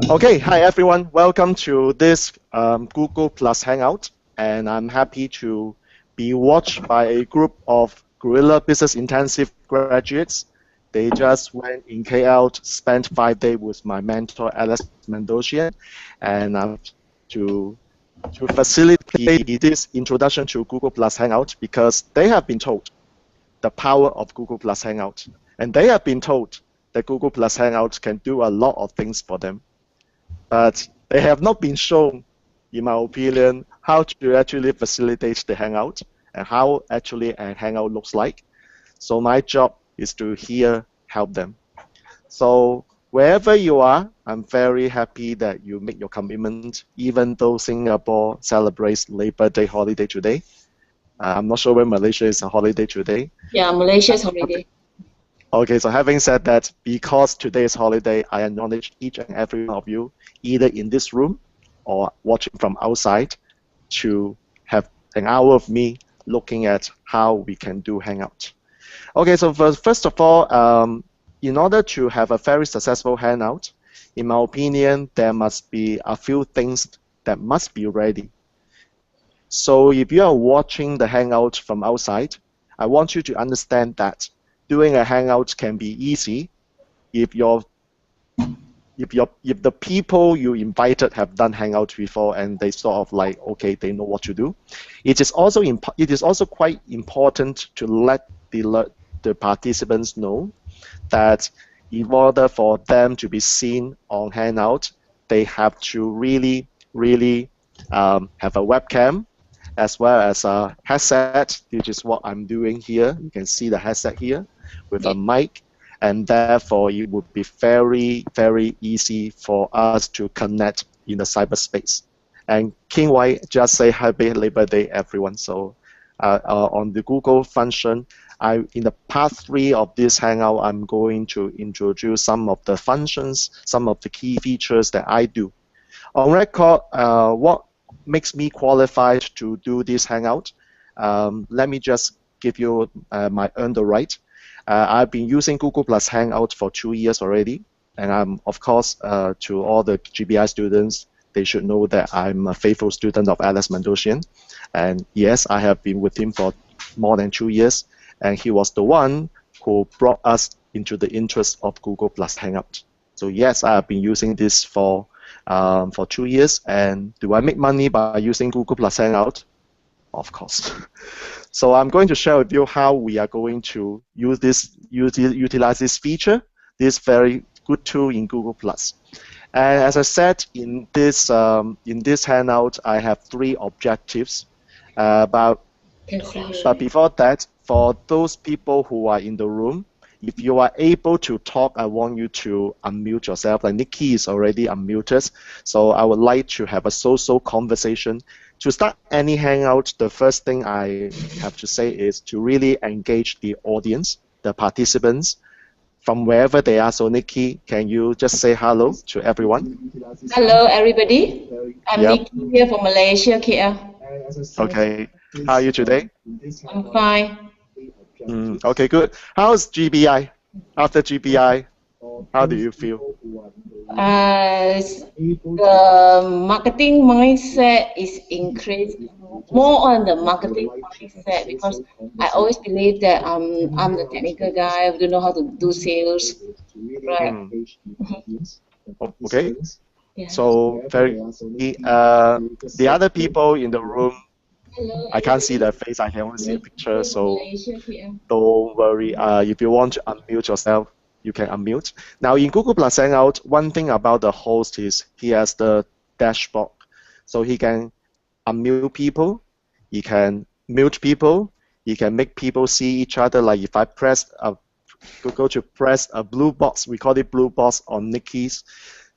Okay, hi everyone. Welcome to this Google Plus Hangout, and I'm happy to be watched by a group of Guerrilla Business Intensive graduates. They just went in KL, spent 5 days with my mentor Alex Mendosian, and to facilitate this introduction to Google Plus Hangout because they have been told the power of Google Plus Hangout, and they have been told that Google Plus Hangout can do a lot of things for them, but they have not been shown, in my opinion, how to actually facilitate the Hangout and how actually a Hangout looks like. So my job is to here help them. So wherever you are, I'm very happy that you make your commitment, even though Singapore celebrates Labor Day holiday today. I'm not sure when Malaysia is a holiday today. Yeah, Malaysia's holiday. Okay, so having said that, because today is holiday, I acknowledge each and every one of you, either in this room or watching from outside, to have an hour of me looking at how we can do Hangout. Okay, so first of all, in order to have a very successful Hangout, in my opinion, there must be a few things that must be ready. So if you are watching the Hangout from outside, I want you to understand that doing a Hangout can be easy if if the people you invited have done Hangout before and they sort of like, okay, they know what to do. It is also quite important to let the participants know that in order for them to be seen on Hangout, they have to really have a webcam as well as a headset, which is what I'm doing here. You can see the headset here with a mic, and therefore it would be very easy for us to connect in the cyberspace. And King White just say happy Labor Day, everyone. So on the Google function, in the part 3 of this Hangout, I'm going to introduce some of the functions, some of the key features that I do. On record, what makes me qualified to do this Hangout? Let me just give you my earn the right. I've been using Google Plus Hangout for 2 years already, and of course, to all the GBI students, they should know that I'm a faithful student of Alex Mendosian, and yes, I have been with him for more than 2 years, and he was the one who brought us into the interest of Google Plus Hangout. So yes, I have been using this for 2 years, and do I make money by using Google Plus Hangout? Of course. So I'm going to share with you how we are going to utilize this feature, this very good tool in Google Plus. And as I said in this handout, I have 3 objectives. But before that, for those people who are in the room, if you are able to talk, I want you to unmute yourself. Like Nikki is already unmuted, so I would like to have a social conversation. To start any hangout, the first thing I have to say is to really engage the audience, the participants, from wherever they are. So Nikki, can you just say hello to everyone? Hello, everybody. I'm Nikki here from Malaysia, KL. Okay. How are you today? I'm fine. Okay, good. How's GBI? After GBI, how do you feel? The marketing mindset is increased more on the marketing mindset because I always believe that I'm the technical guy. I don't know how to do sales. Right. Okay. Yeah. So the other people in the room, I can't see their face. I can only see a picture. So don't worry. If you want to unmute yourself, you can unmute. Now in Google Plus Hangout, one thing about the host is he has the dashboard, so he can unmute people, he can mute people, he can make people see each other. Like if I go to press a blue box, we call it blue box on Nikki's,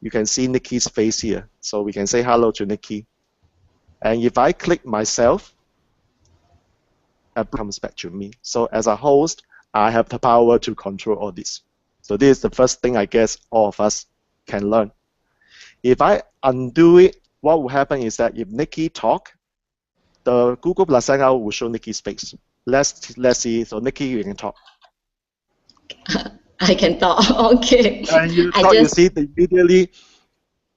you can see Nikki's face here. So we can say hello to Nikki. And if I click myself, it comes back to me. So as a host, I have the power to control all this. So this is the first thing I guess all of us can learn. If I undo it, what will happen is that if Nikki talk, the Google Plus Hangout will show Nikki's face. Let's see. So Nikki, you can talk. I can talk. Okay. And you talk, you see immediately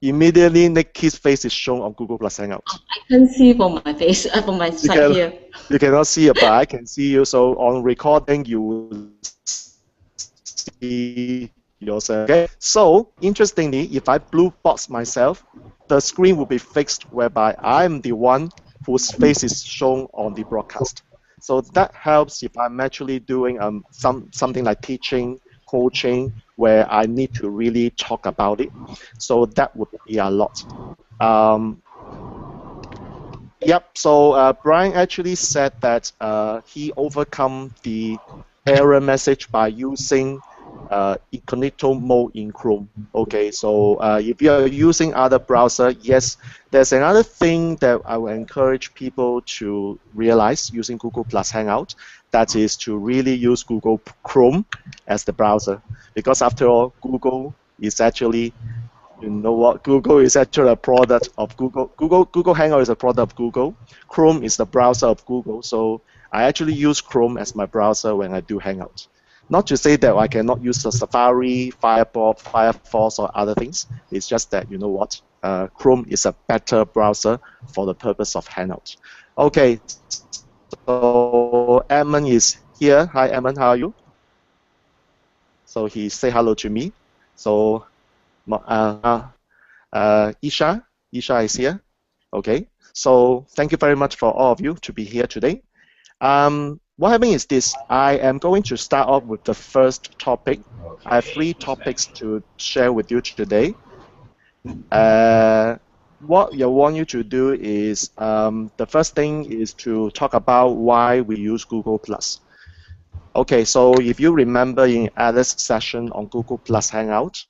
immediately Nikki's face is shown on Google Plus Hangout. I can't see from my face, from my You side can here. you cannot see it, but I can see you. So on recording, you will see yourself. Okay. So interestingly, if I blue box myself, the screen will be fixed whereby I'm the one whose face is shown on the broadcast. So that helps if I'm actually doing something like teaching, coaching, where I need to really talk about it. So that would be a lot. Um, Yep. So Brian actually said that he overcome the error message by using incognito mode in Chrome. Okay. So if you are using other browser, yes, there's another thing that I will encourage people to realize using Google Plus Hangout. That is to really use Google Chrome as the browser, because after all, Google is actually, you know what? Google is actually a product of Google. Google Hangout is a product of Google. Chrome is the browser of Google. So I actually use Chrome as my browser when I do Hangout. Not to say that I cannot use the Safari, Firefox, or other things. It's just that, you know what? Chrome is a better browser for the purpose of Hangout. Okay, so Edmund is here. Hi, Edmund. How are you? So he say hello to me. So Isha is here. Okay, so thank you very much for all of you to be here today. What happened is this: I am going to start off with the first topic. I have three topics to share with you today. What I want you to do is the first thing is to talk about why we use Google Plus. Okay, so if you remember in Alice's session on Google Plus Hangout,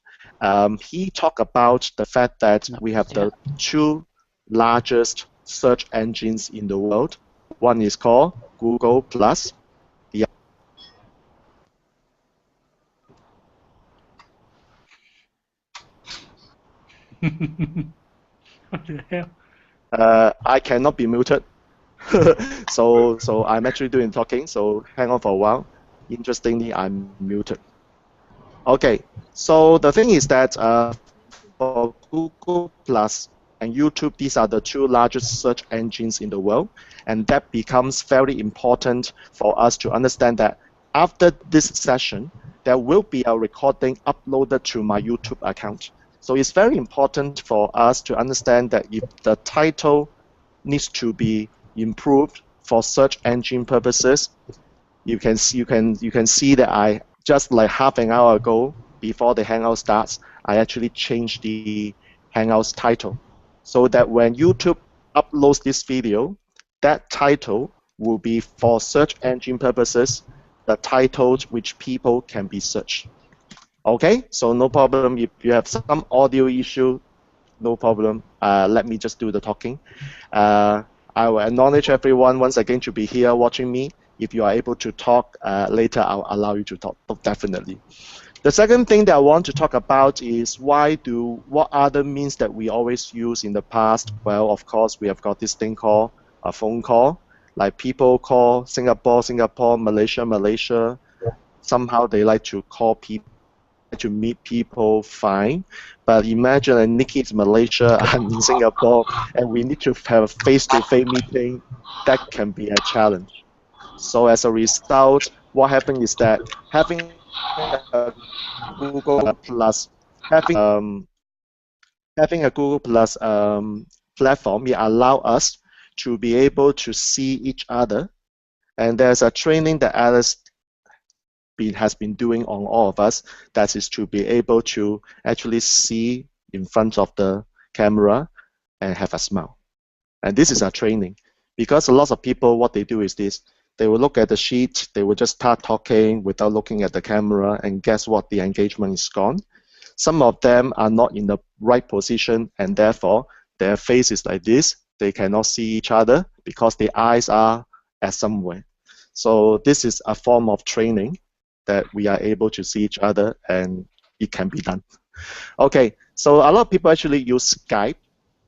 he talked about the fact that we have the two largest search engines in the world. One is called Google Plus. What the hell? I cannot be muted. so I'm actually doing talking, so hang on for a while. Interestingly, I'm muted. Okay, so the thing is that for Google Plus and YouTube, these are the two largest search engines in the world, and that becomes very important for us to understand that after this session, there will be a recording uploaded to my YouTube account. So it's very important for us to understand that if the title needs to be improved for search engine purposes, you can see that I just like half an hour ago, before the Hangout starts, I actually changed the Hangout's title so that when YouTube uploads this video, that title will be for search engine purposes, the titles which people can be searched. Okay, so no problem. If you have some audio issue, no problem. Let me just do the talking. I will acknowledge everyone once again to be here watching me. If you are able to talk later, I'll allow you to talk, definitely. The second thing that I want to talk about is what are the means that we always use in the past? Well, of course, we have got this thing called a phone call. Like people call Singapore, Malaysia. Somehow they like to call people, to meet people, fine. But imagine that Nikki is Malaysia, I'm in Singapore, and we need to have a face-to-face meeting. That can be a challenge. So as a result, what happened is that having a Google Plus, having a Google Plus platform, it allow us to be able to see each other. And there's a training that Alice has been doing on all of us, that is to be able to actually see in front of the camera and have a smile. And this is a training, because a lot of people, what they do is this: they will look at the sheet, they will just start talking without looking at the camera, and guess what? The engagement is gone. Some of them are not in the right position, and therefore their face is like this. They cannot see each other because their eyes are at somewhere. So this is a form of training that we are able to see each other, and it can be done. Okay, so a lot of people actually use Skype.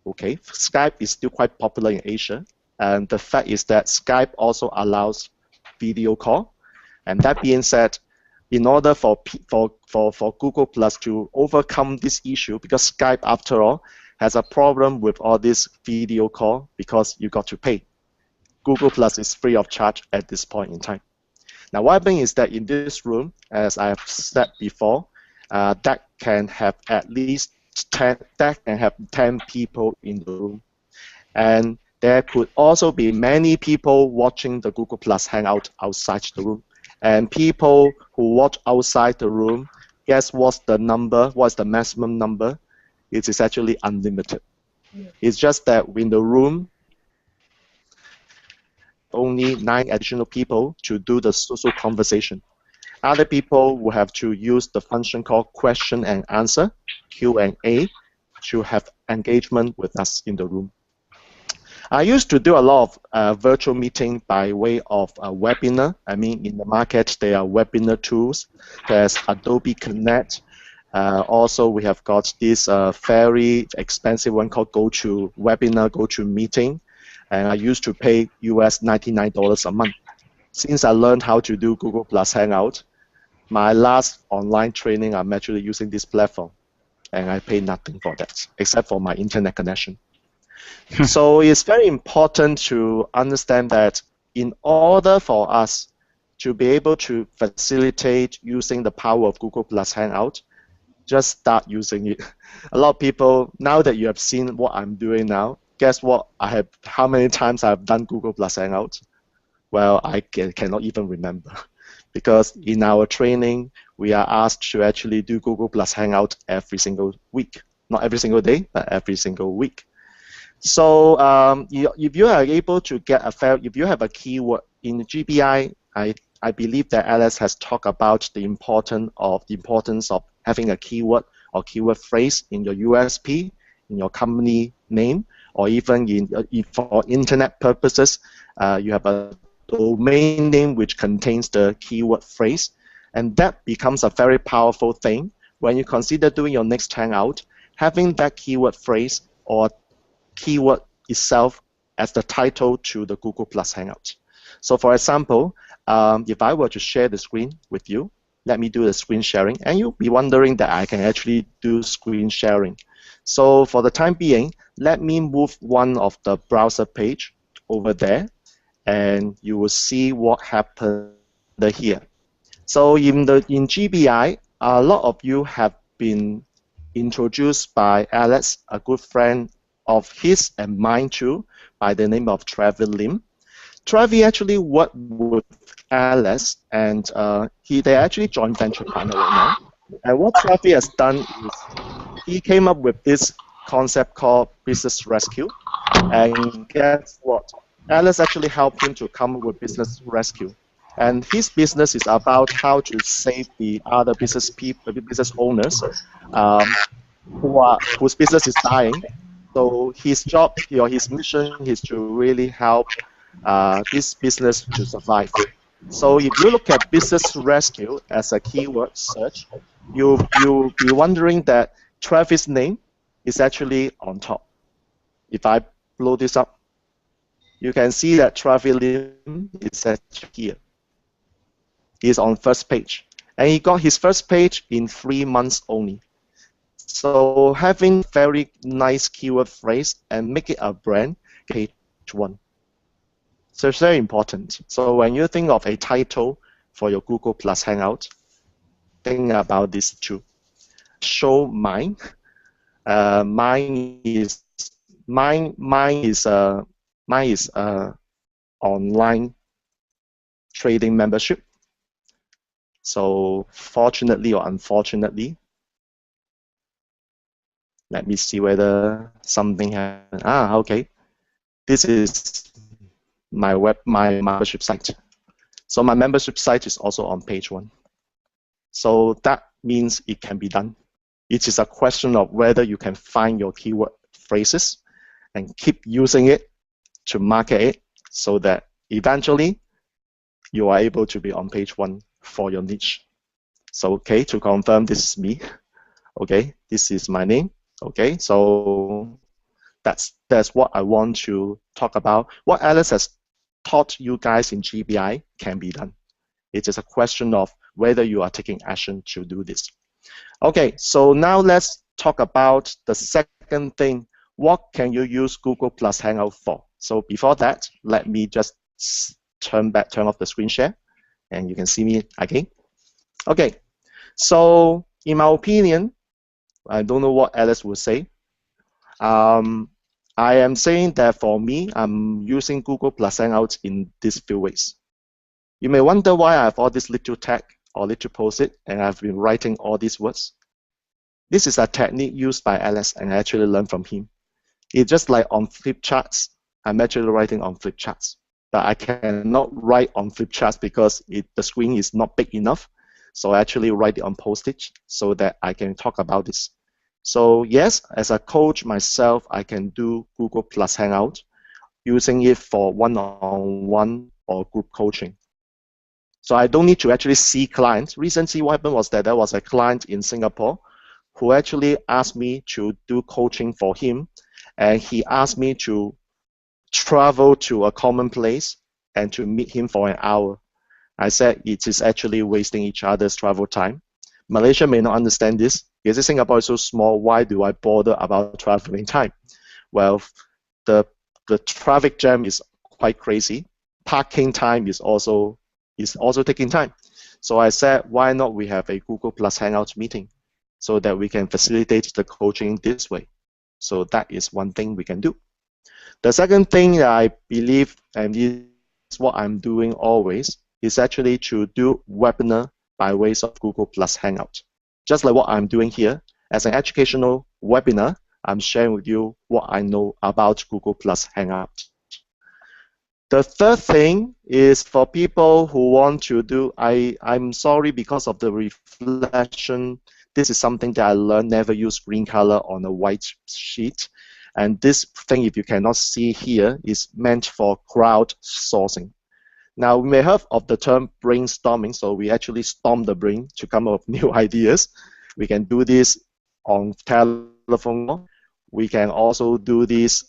Okay, Skype is still quite popular in Asia, and the fact is that Skype also allows video call. And that being said, in order for Google Plus to overcome this issue, because Skype, after all, has a problem with all this video call because you got to pay. Google Plus is free of charge at this point in time. Now, what happens is that in this room, as I have said before, that can have at least 10 people in the room, and there could also be many people watching the Google Plus Hangout outside the room. And people who watch outside the room, guess what's the number? What's the maximum number? It is actually unlimited. It's just that in the room, only 9 additional people to do the social conversation. Other people will have to use the function called question and answer, Q&A, to have engagement with us in the room. I used to do a lot of virtual meeting by way of a webinar. I mean, in the market, there are webinar tools. There's Adobe Connect. Also, we have got this very expensive one called GoToWebinar, GoToMeeting. And I used to pay US $99 a month. Since I learned how to do Google Plus Hangout, my last online training, I'm actually using this platform. And I pay nothing for that, except for my internet connection. So it's very important to understand that in order for us to be able to facilitate using the power of Google Plus Hangout, just start using it. A lot of people, now that you have seen what I'm doing now, guess what? How many times I've done Google Plus Hangout? Well, I cannot even remember, because in our training, we are asked to actually do Google Plus Hangout every single week. Not every single day, but every single week. So if you are able to get if you have a keyword in GBI, I believe that Alice has talked about the importance of having a keyword or keyword phrase in your USP, in your company name, or even for internet purposes, you have a domain name which contains the keyword phrase, and that becomes a very powerful thing when you consider doing your next Hangout, having that keyword phrase or keyword itself as the title to the Google Plus Hangout. So for example, if I were to share the screen with you, let me do the screen sharing, and you'll be wondering that I can actually do screen sharing. So for the time being, let me move one of the browser page over there, and you will see what happened here. So in GBI, a lot of you have been introduced by Alex, a good friend of his and mine too, by the name of Travis Lim. Travis actually worked with Alex, and they're actually joint venture partner right now. And what Travis has done is he came up with this concept called business rescue. And guess what? Alex actually helped him to come up with business rescue. And his business is about how to save the other business owners whose business is dying. So his job, his mission is to really help this business to survive. So if you look at business rescue as a keyword search, you'll be wondering that Travis' name is actually on top. If I blow this up, you can see that Travis Lim is actually here. He's on first page. And he got his first page in 3 months only. So having very nice keyword phrase and make it a brand, page 1. So it's very important. So when you think of a title for your Google Plus Hangout, think about this too. Show mine. Mine is online trading membership. So fortunately or unfortunately, let me see whether something happened. Okay. This is my membership site. So my membership site is also on page 1. So that means it can be done. It is a question of whether you can find your keyword phrases and keep using it to market it so that eventually you are able to be on page 1 for your niche. So okay, to confirm, this is me. Okay, this is my name. Okay, so that's what I want to talk about. What Alice has taught you guys in GBI can be done. It is a question of whether you are taking action to do this. Okay, so now let's talk about the second thing. What can you use Google Plus Hangout for? So before that, let me just turn off the screen share, and you can see me again. Okay, so in my opinion, I don't know what Alice will say. I am saying that for me, I'm using Google Plus Hangout in these few ways. You may wonder why I have all this little tag or little post-it, and I've been writing all these words. This is a technique used by Alice, and I actually learned from him. It's just like on flip charts. I'm actually writing on flip charts, but I cannot write on flip charts because the screen is not big enough. So I actually write it on post-it so that I can talk about this. So yes, as a coach myself, I can do Google Plus Hangout using it for one-on-one or group coaching. So I don't need to actually see clients. Recently, what happened was that there was a client in Singapore who actually asked me to do coaching for him, and he asked me to travel to a common place and to meet him for an hour. I said it is actually wasting each other's travel time. Malaysia may not understand this. Because Singapore is so small, why do I bother about traveling time? Well, the traffic jam is quite crazy. Parking time is also taking time. So I said, why not we have a Google Plus Hangout meeting so that we can facilitate the coaching this way. So that is one thing we can do. The second thing that I believe, and this is what I'm doing always, is actually to do webinar by ways of Google Plus Hangout. Just like what I'm doing here, as an educational webinar, I'm sharing with you what I know about Google Plus Hangout. The third thing is for people who want to do, I'm sorry because of the reflection, this is something that I learned, never use green color on a white sheet. And this thing, if you cannot see here, is meant for crowdsourcing. Now, we may have of the term brainstorming, so we actually storm the brain to come up with new ideas. We can do this on telephone. We can also do this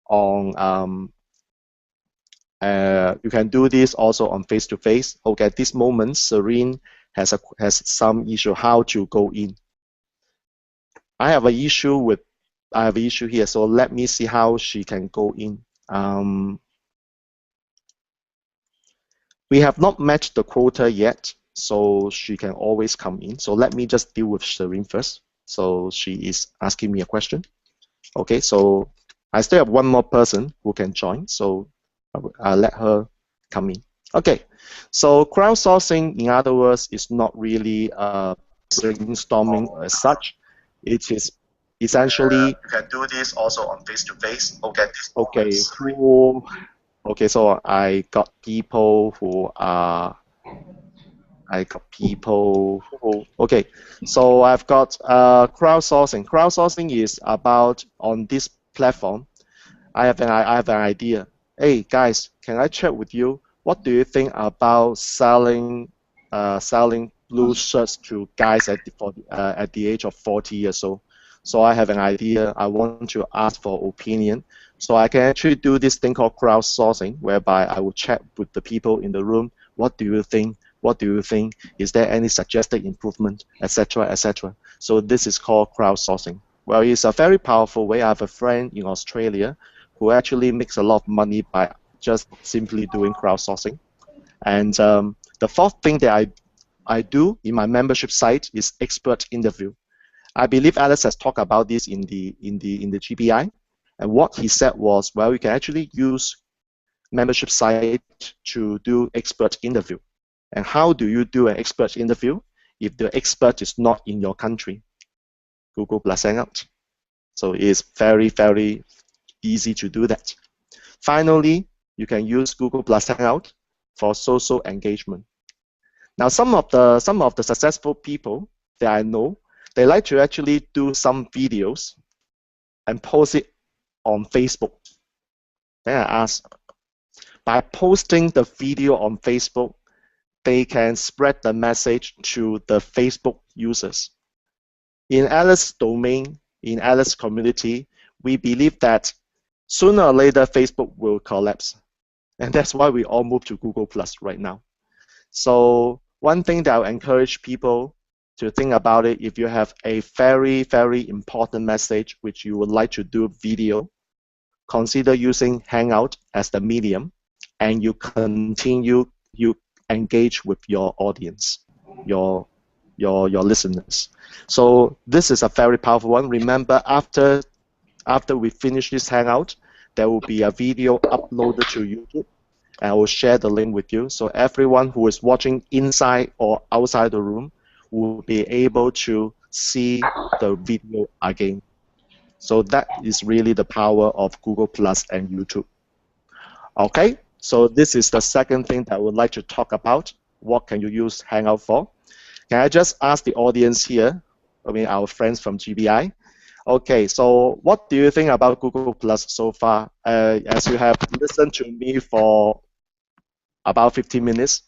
on, you can do this also on face-to-face. Okay, at this moment, Serene has some issue how to go in. I have an issue here, so let me see how she can go in. We have not matched the quota yet, so she can always come in. So let me just deal with Serene first. So she is asking me a question. Okay, so I still have one more person who can join, so I'll let her come in. Okay, so crowdsourcing, in other words, is not really brainstorming as such. It is essentially. You can do this also on face-to-face. Okay, okay, so I got people who are. Okay, so I've got crowdsourcing. Crowdsourcing is about on this platform. I have an idea. Hey guys, can I chat with you? What do you think about selling blue shirts to guys at the age of 40 years old? So I have an idea. I want to ask for opinion. So I can actually do this thing called crowdsourcing, whereby I will chat with the people in the room. What do you think? What do you think? Is there any suggested improvement, etc., etc.? So this is called crowdsourcing. Well, it's a very powerful way. I have a friend in Australia who actually makes a lot of money by just simply doing crowdsourcing. And the fourth thing that I do in my membership site is expert interview. I believe Alex has talked about this in the GBI, and what he said was, well, you can actually use membership site to do expert interview. And how do you do an expert interview if the expert is not in your country? Google Plus Hangout. So it's very, very easy to do that. Finally, you can use Google Plus Hangout for social engagement. Now, some of the successful people that I know, they like to actually do some videos and post it on Facebook. Then I ask, by posting the video on Facebook, they can spread the message to the Facebook users. In Alice's domain, in Alice's community, we believe that sooner or later Facebook will collapse. And that's why we all move to Google Plus right now. So one thing that I encourage people to think about it, if you have a very, very important message which you would like to do video, consider using Hangout as the medium, and you engage with your audience, your listeners. So this is a very powerful one. Remember, after we finish this Hangout, there will be a video uploaded to YouTube, and I will share the link with you. So everyone who is watching inside or outside the room will be able to see the video again. So that is really the power of Google Plus and YouTube. Okay, so this is the second thing that I would like to talk about. What can you use Hangout for? Can I just ask the audience here, I mean our friends from GBI, okay, so what do you think about Google Plus so far? As you have listened to me for about 15 minutes,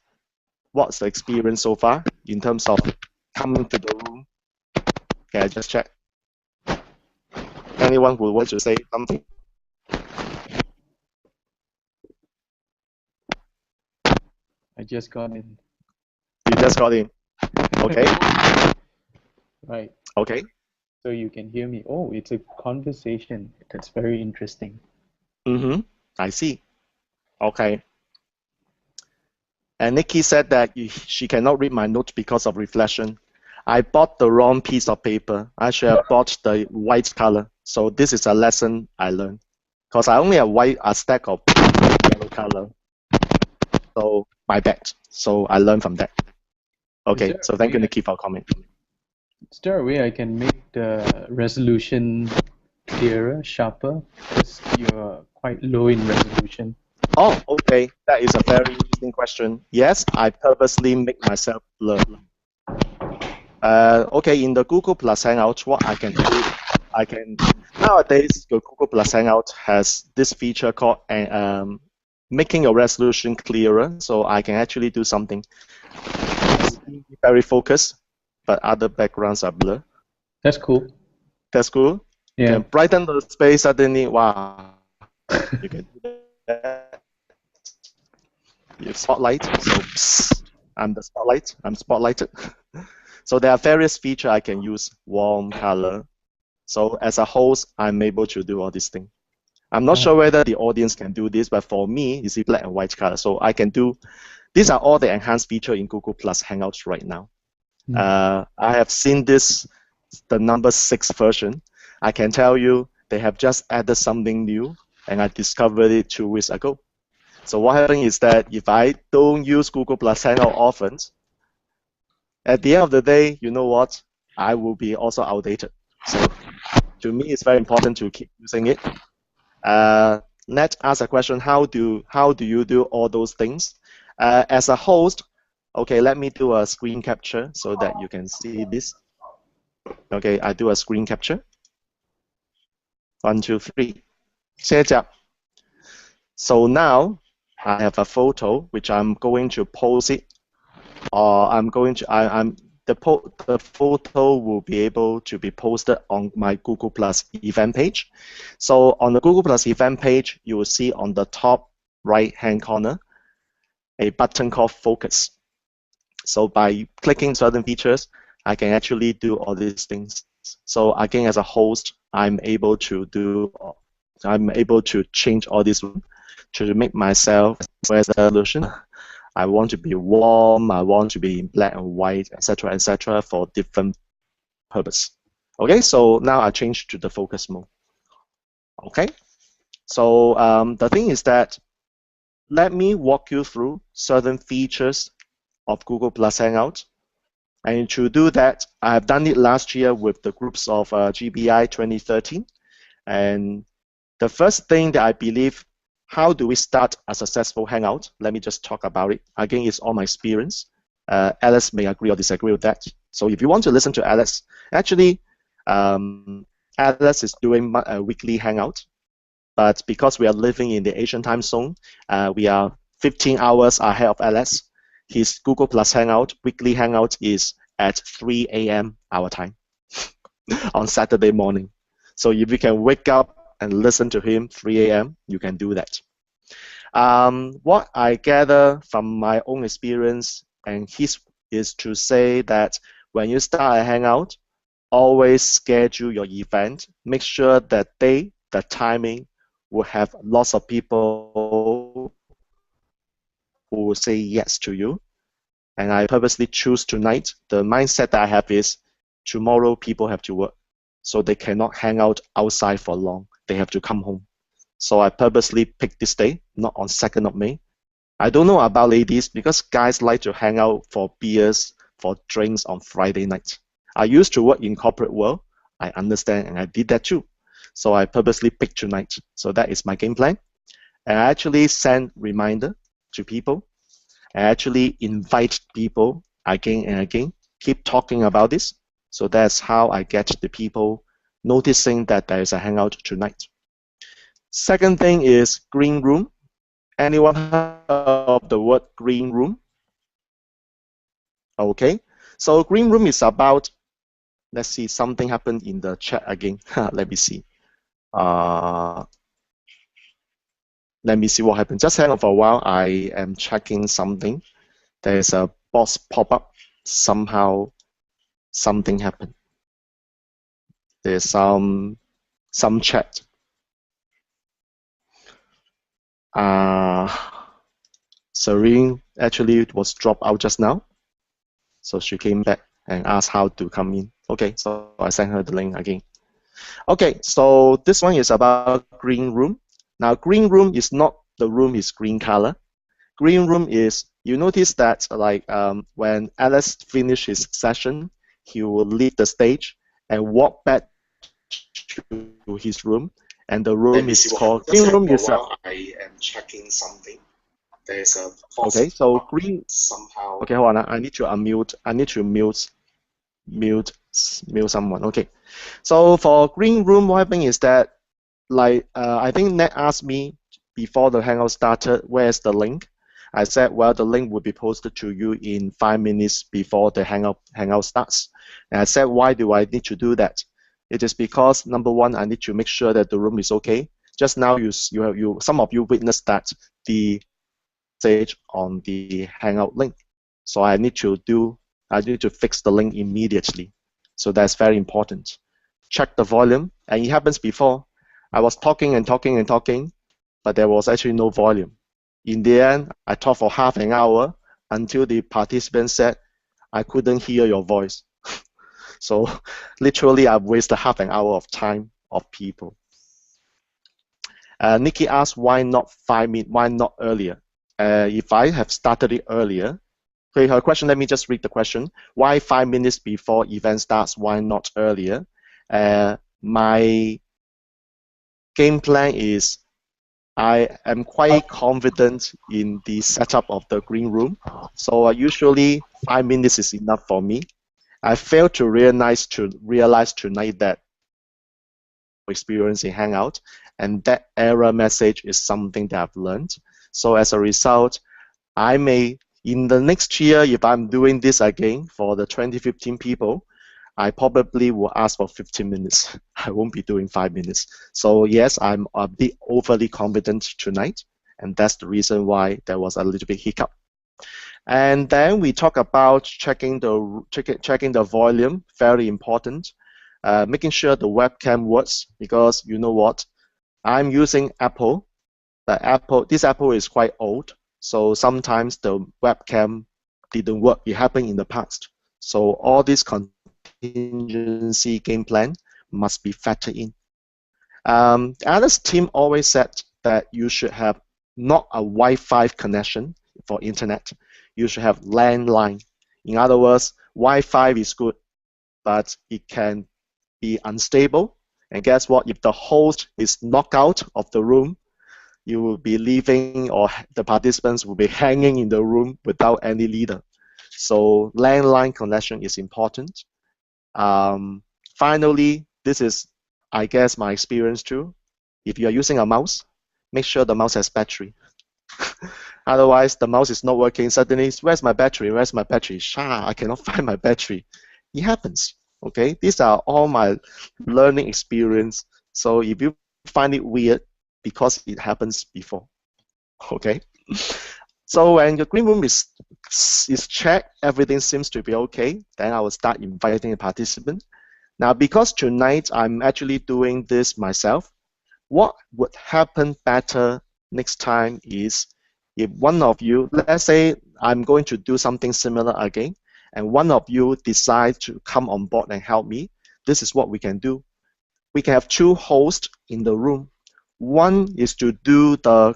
what's the experience so far in terms of coming to the room? Can I just check? Anyone who wants to say something? I just got in. You just got in. Okay. Right. Okay. So you can hear me. Oh, it's a conversation. That's very interesting. Mm-hmm. I see. Okay. And Nikki said that she cannot read my notes because of reflection. I bought the wrong piece of paper. I should have bought the white color. So this is a lesson I learned. Because I only have a stack of yellow color. So my bad. So I learned from that. Okay, so thank you, Nikki, for comment. Is there a way I can make the resolution clearer, sharper? Because you're quite low in resolution. Oh, okay. That is a very interesting question. Yes, I purposely make myself blur. Okay, in the Google Plus Hangout, what I can do, nowadays the Google Plus Hangout has this feature called making your resolution clearer. So I can actually do something very focused, but other backgrounds are blur. That's cool. That's cool. Yeah. You can brighten the space suddenly. Wow. You can do that. You spotlight. So psst, I'm the spotlight. I'm spotlighted. So there are various features I can use. Warm color. So as a host, I'm able to do all these things. I'm not sure whether the audience can do this, but for me, it's black and white color. So I can do. These are all the enhanced features in Google Plus Hangouts right now. I have seen this, the number 6 version. I can tell you they have just added something new, and I discovered it 2 weeks ago. So what happens is that if I don't use Google Plus Hangout often, at the end of the day, you know what? I will be also outdated. So to me, it's very important to keep using it. Ned asked a question: How do you do all those things? As a host, okay, let me do a screen capture so that you can see this. Okay, I do a screen capture. 1, 2, 3. 谢谢. So now I have a photo which I'm going to post it, or the photo will be able to be posted on my Google Plus event page. So on the Google Plus event page, you will see on the top right-hand corner a button called Focus. So by clicking certain features, I can actually do all these things. So again, as a host, I'm able to change all these to make myself resolution. I want to be warm, I want to be in black and white, etc., for different purpose. Okay, so now I change to the focus mode. Okay, so the thing is that let me walk you through certain features of Google Plus Hangout. And to do that, I have done it last year with the groups of GBI 2013. And the first thing that I believe, how do we start a successful Hangout? Let me just talk about it. Again, it's all my experience. Alice may agree or disagree with that. So if you want to listen to Alice, actually, Alice is doing a weekly Hangout. But because we are living in the Asian time zone, we are 15 hours ahead of Alice. His Google Plus Hangout, weekly Hangout, is at 3 a.m. our time on Saturday morning. So if you can wake up and listen to him 3 a.m., you can do that. What I gather from my own experience and his is to say that when you start a Hangout, always schedule your event. Make sure that the timing, will have lots of people who will say yes to you. And I purposely choose tonight. The mindset that I have is tomorrow people have to work, so they cannot hang out outside for long. They have to come home. So I purposely picked this day, not on 2nd of May. I don't know about ladies, because guys like to hang out for beers, for drinks on Friday night. I used to work in corporate world. I understand, and I did that too. So I purposely picked tonight. So that is my game plan. And I actually send reminder to people. I actually invite people again and again. Keep talking about this. So that's how I get the people noticing that there is a hangout tonight. Second thing is green room. Anyone heard of the word green room? Okay. So green room is about, let's see, something happened in the chat again. Let me see. Let me see what happened. Just hang on for a while. I am checking something. There's a box pop up. Somehow something happened. There's some chat. Serene actually was dropped out just now. So she came back and asked how to come in. Okay, so I sent her the link again. Okay, so this one is about green room. Now, green room is not the room is green color. Green room is, you notice that like when Alice finished his session, he will leave the stage and walk back to his room, and the room is called green room. Is I am checking something. There's a okay. So green somehow. Okay, hold on. I need to unmute. I need to mute someone. Okay. So for green room, what happened is that like I think Ned asked me before the hangout started, where's the link? I said, well, the link will be posted to you in 5 minutes before the hangout starts. And I said, why do I need to do that? It is because number one, I need to make sure that the room is okay. Just now, some of you witnessed that the message on the hangout link. So I need to fix the link immediately. So that's very important. Check the volume, and it happens before. I was talking and talking and talking, but there was actually no volume. In the end, I talked for half an hour until the participant said, I couldn't hear your voice. So literally, I've wasted half an hour of time of people. Nikki asked, why not 5 minutes? Why not earlier? If I have started it earlier, okay, her question, let me just read the question. Why 5 minutes before event starts? Why not earlier? My game plan is I am quite confident in the setup of the green room. So usually 5 minutes is enough for me. I failed to realize tonight that experience in Hangout, and that error message is something that I've learned. So as a result, I may, in the next year, if I'm doing this again for the 2015 people, I probably will ask for 15 minutes. I won't be doing 5 minutes. So yes, I'm a bit overly confident tonight, and that's the reason why there was a little bit hiccup. And then we talk about checking the volume, very important. Making sure the webcam works, because you know what? I'm using Apple. This Apple is quite old, so sometimes the webcam didn't work. It happened in the past. So all this contingency game plan must be factored in. Alice's team always said that you should have not a Wi-Fi connection for internet. You should have landline. In other words, Wi-Fi is good, but it can be unstable. And guess what? If the host is knocked out of the room, you will be leaving, or the participants will be hanging in the room without any leader. So landline connection is important. Finally, this is, I guess, my experience too. If you are using a mouse, make sure the mouse has battery. Otherwise, the mouse is not working. Suddenly, where's my battery? Where's my battery? I cannot find my battery. It happens. Okay, these are all my learning experience. So if you find it weird, because it happens before. Okay. So when the green room is checked, everything seems to be okay, then I will start inviting a participant. Now, because tonight I'm actually doing this myself, what would happen better next time is if one of you, let's say I'm going to do something similar again, and one of you decide to come on board and help me, this is what we can do. We can have two hosts in the room. One is to do the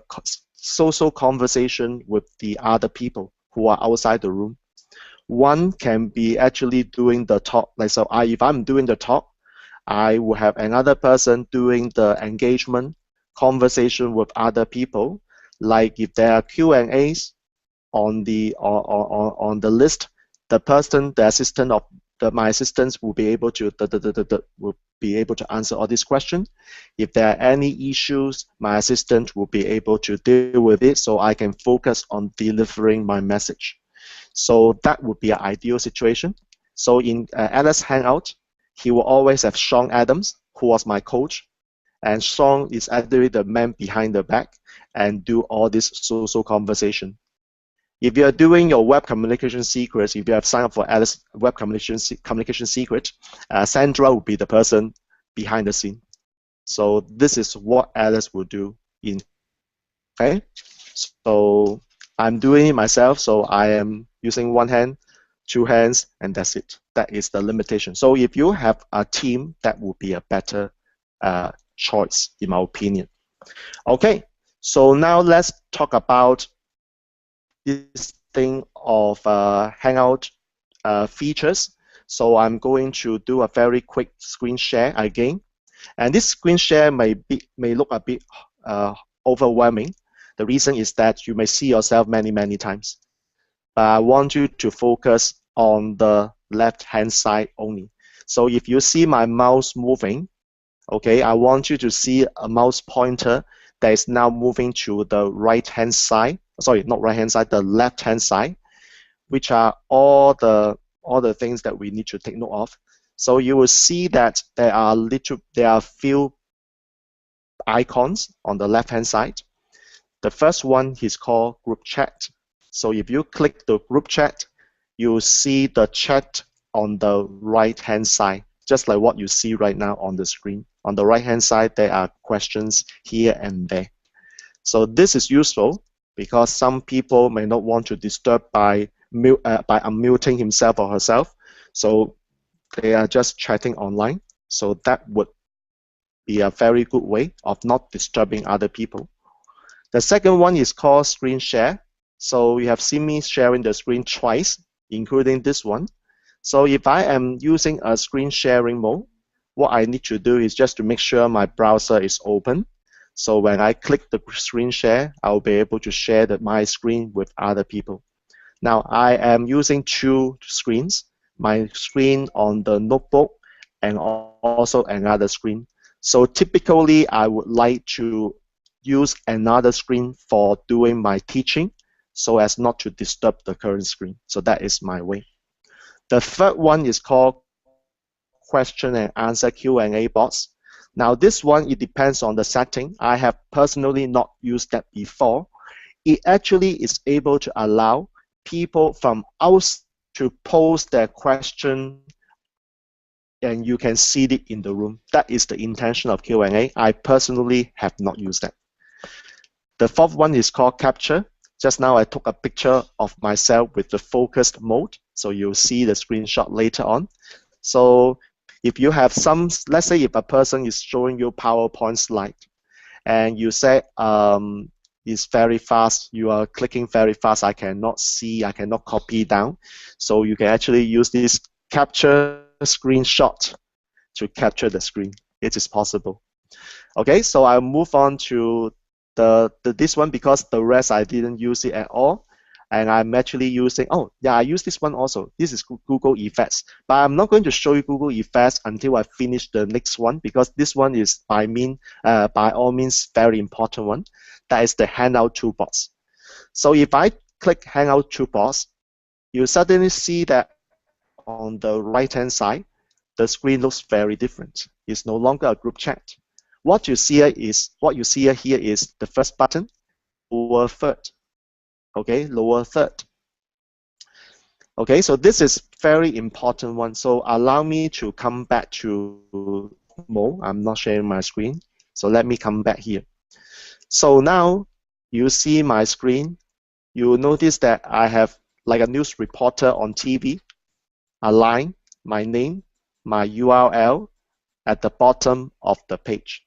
social conversation with the other people who are outside the room. One can be actually doing the talk. Like so, if I'm doing the talk, I will have another person doing the engagement conversation with other people. Like if there are Q&As on the list, the person, the assistant of my assistants will be able to answer all these questions. If there are any issues, my assistant will be able to deal with it, so I can focus on delivering my message. So that would be an ideal situation. So in Alice Hangout, he will always have Sean Adams, who was my coach, and Sean is actually the man behind the back and do all this social conversation. If you are doing your web communication secrets, if you have signed up for Alice web communication secret, Sandra will be the person behind the scene. So this is what Alice will do in. Okay, so I'm doing it myself. So I am using one hand, two hands, and that's it. That is the limitation. So if you have a team, that would be a better choice, in my opinion. Okay, so now let's talk about this thing of Hangout features. So I'm going to do a very quick screen share again. And this screen share may look a bit overwhelming. The reason is that you may see yourself many, many times. But I want you to focus on the left-hand side only. So if you see my mouse moving, okay, I want you to see a mouse pointer that is now moving to the right-hand side. Sorry, not right-hand side, the left-hand side, which are all the things that we need to take note of. So you will see that there are few icons on the left-hand side. The first one is called group chat. So if you click the group chat, you will see the chat on the right-hand side, just like what you see right now on the screen. On the right-hand side, there are questions here and there. So this is useful because some people may not want to disturb by unmuting himself or herself. So they are just chatting online. So that would be a very good way of not disturbing other people. The second one is called screen share. So you have seen me sharing the screen twice, including this one. So if I am using a screen sharing mode, what I need to do is just to make sure my browser is open. So when I click the screen share, I'll be able to share my screen with other people. Now I am using two screens, my screen on the notebook and also another screen. So typically I would like to use another screen for doing my teaching so as not to disturb the current screen. So that is my way. The third one is called question and answer Q&A box. Now this one, it depends on the setting. I have personally not used that before. It actually is able to allow people from outside to post their question and you can see it in the room. That is the intention of Q&A. I personally have not used that. The fourth one is called capture. Just now I took a picture of myself with the focused mode, so you'll see the screenshot later on. So if you have some, let's say if a person is showing you PowerPoint slide and you say it's very fast, you are clicking very fast, I cannot see, I cannot copy down. So you can actually use this capture screenshot to capture the screen. It is possible. Okay, so I'll move on to this one because the rest I didn't use it at all. And I'm actually using, oh yeah, I use this one also. This is Google Effects. But I'm not going to show you Google Effects until I finish the next one because this one is by all means very important one. That is the Hangout Toolbox. So if I click Hangout Toolbox, you suddenly see that on the right-hand side, the screen looks very different. It's no longer a group chat. What you see here is the first button, lower third. Okay, lower third. Okay, so this is very important one. So allow me to come back to mode. I'm not sharing my screen. So let me come back here. So now you see my screen. You will notice that I have like a news reporter on TV, a line, my name, my URL at the bottom of the page.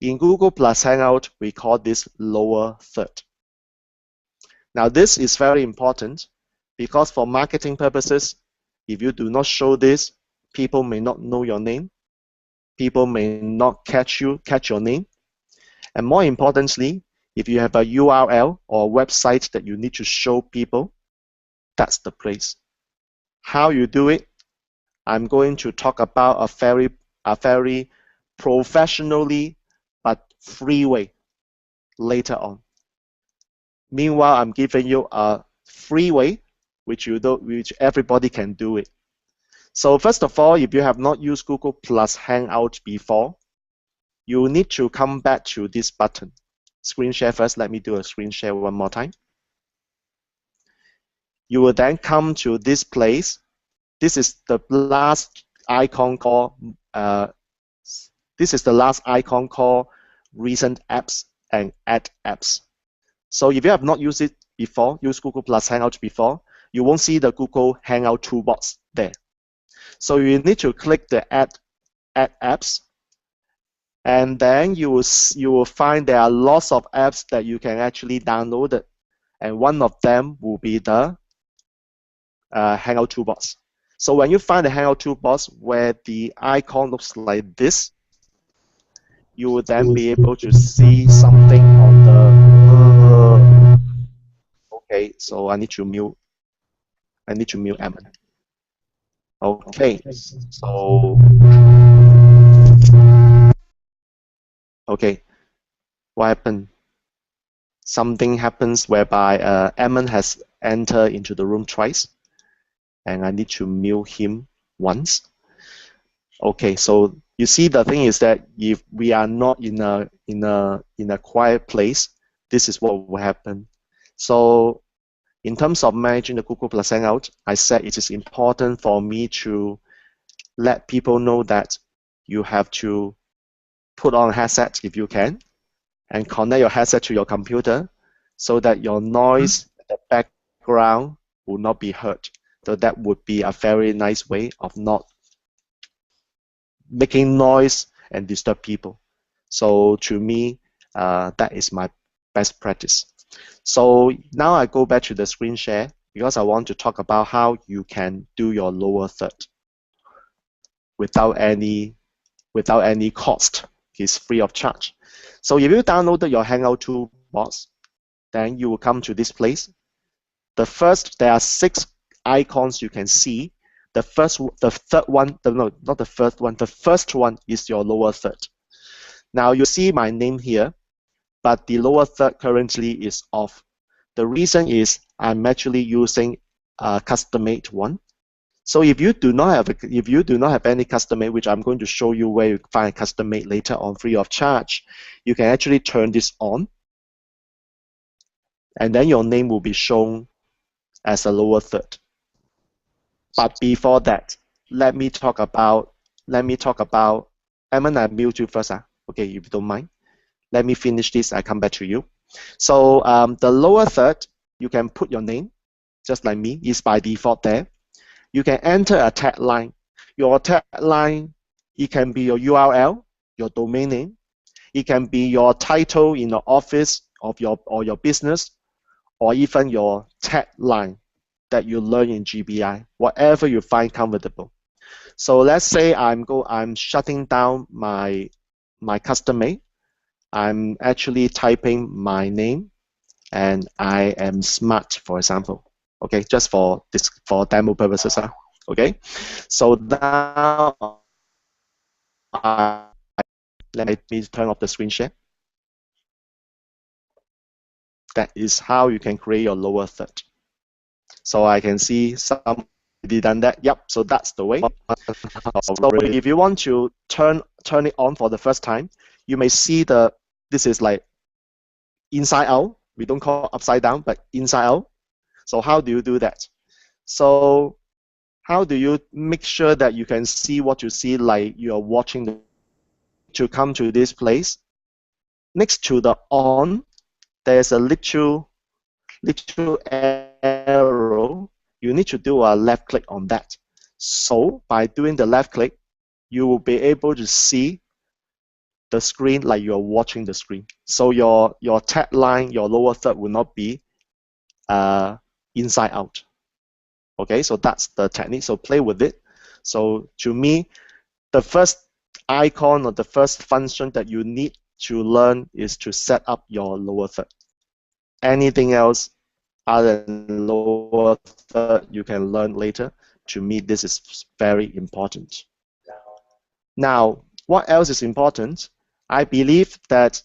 In Google Plus Hangout, we call this lower third. Now this is very important because for marketing purposes, if you do not show this, people may not know your name, people may not catch your name, and more importantly, if you have a URL or a website that you need to show people, that's the place. How you do it, I'm going to talk about a very professionally but free way later on. Meanwhile, I'm giving you a free way which everybody can do it. So first of all, if you have not used Google Plus Hangout before, you need to come back to this button. Screen share first. Let me do a screen share one more time. You will then come to this place. This is the last icon called recent apps and add apps. So if you have not used it before, use Google Plus Hangout before, you won't see the Google Hangout toolbox there. So you need to click the add apps, and then you will find there are lots of apps that you can actually download it, and one of them will be the Hangout toolbox. So when you find the Hangout toolbox where the icon looks like this, you will then be able to see something on the. Okay, so I need to mute Emin. Okay, so okay, what happened? Something happens whereby Emin has entered into the room twice, and I need to mute him once. Okay, so you see the thing is that if we are not in a quiet place, this is what will happen. So in terms of managing the Google Plus Hangout, I said it is important for me to let people know that you have to put on a headset if you can, and connect your headset to your computer so that your noise in the background will not be heard. So that would be a very nice way of not making noise and disturb people. So to me, that is my best practice. So now I go back to the screen share because I want to talk about how you can do your lower third without any cost. It's free of charge. So if you downloaded your Hangout toolbox, then you will come to this place. There are 6 icons you can see. The first one is your lower third. Now you see my name here, but the lower third currently is off. The reason is I'm actually using a custom-made one. So if you do not have any custom-made, which I'm going to show you where you find custom-made later on free of charge, you can actually turn this on, and then your name will be shown as a lower third. But before that, let me talk about. Emin, I mute you first. Okay, if you don't mind. Let me finish this. I come back to you. So the lower third, you can put your name, just like me, is by default there. You can enter a tagline. Your tagline, it can be your URL, your domain name. It can be your title in the office of your business, or even your tagline that you learn in GBI, whatever you find comfortable. So let's say I'm shutting down my custom-made. I'm actually typing my name, and I am smart, for example. Okay, just for demo purposes. Okay, so now let me turn off the screen share. That is how you can create your lower third. So I can see somebody done that. Yep, so that's the way. So if you want to turn it on for the first time, you may see this is like inside out. We don't call upside down, but inside out. So how do you do that? So how do you make sure that you can see what you see like you are watching to come to this place? Next to the on, there's a little arrow. You need to do a left click on that. So by doing the left click, you will be able to see the screen like you're watching the screen. So your tab line, your lower third will not be inside out. Okay, so that's the technique. So play with it. So to me, the first icon or the first function that you need to learn is to set up your lower third. Anything else other than lower third you can learn later. To me, this is very important. Now, what else is important? I believe that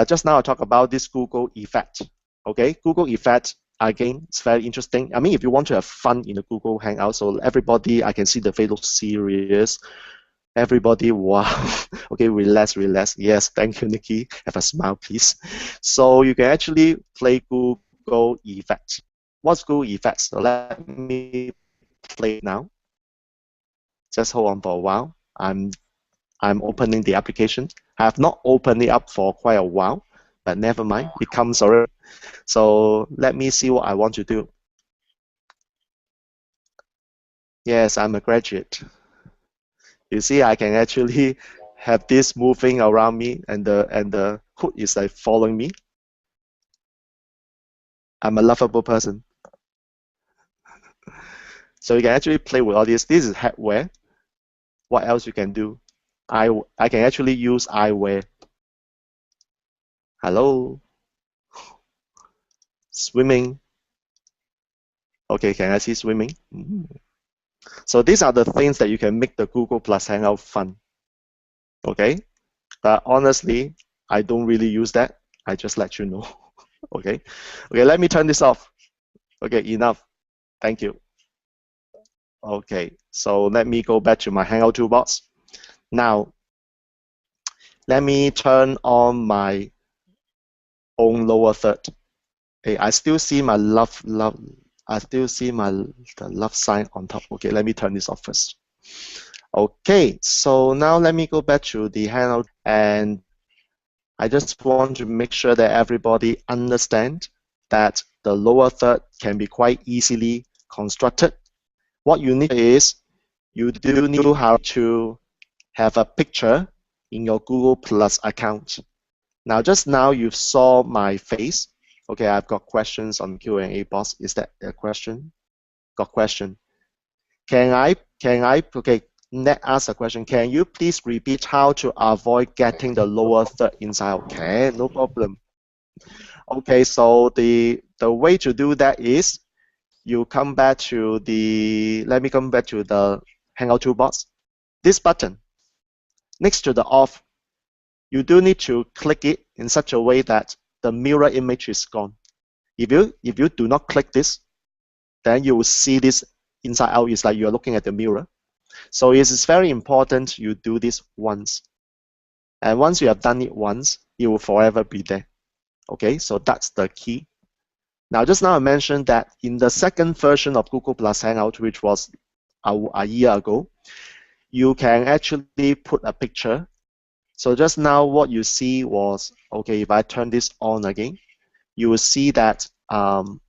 just now I talked about this Google effect. Okay, Google effect, again, it's very interesting. I mean, if you want to have fun in the Google Hangout, so everybody, I can see the face looks serious. Everybody, wow. Okay, relax, relax. Yes, thank you, Nikki. Have a smile, please. So you can actually play Google effect. What's Google effect? So let me play now. Just hold on for a while. I'm opening the application. I have not opened it up for quite a while, but never mind. It comes already. So let me see what I want to do. Yes, I'm a graduate. You see, I can actually have this moving around me, and the hood is like following me. I'm a lovable person. So you can actually play with all this. This is hardware. What else you can do? I can actually use eyewear. Hello. Swimming. Okay, can I see swimming? So these are the things that you can make the Google Plus Hangout fun. Okay, but honestly, I don't really use that. I just let you know. Okay, let me turn this off. Okay, enough. Thank you. Okay, so let me go back to my Hangout toolbox. Now, let me turn on my own lower third. Hey, I still see my love. I still see the love sign on top. Okay, let me turn this off first. Okay, so now let me go back to the Hangout, and I just want to make sure that everybody understand that the lower third can be quite easily constructed. What you need is you do need how to have a picture in your Google Plus account. Now, just now you saw my face. Okay, I've got questions on Q&A box. Is that a question? Got question. Okay, Ned ask a question. Can you please repeat how to avoid getting the lower third inside? Okay, no problem. Okay, so the way to do that is you come back to let me come back to the Hangout toolbox. This button next to the off, you do need to click it in such a way that the mirror image is gone. If you do not click this, then you will see this inside out is like you're looking at the mirror. So it is very important you do this once. And once you have done it once, it will forever be there. Okay, so that's the key. Now, just now I mentioned that in the second version of Google Plus Hangout, which was a year ago, you can actually put a picture. So just now what you see was, okay, if I turn this on again, you will see that in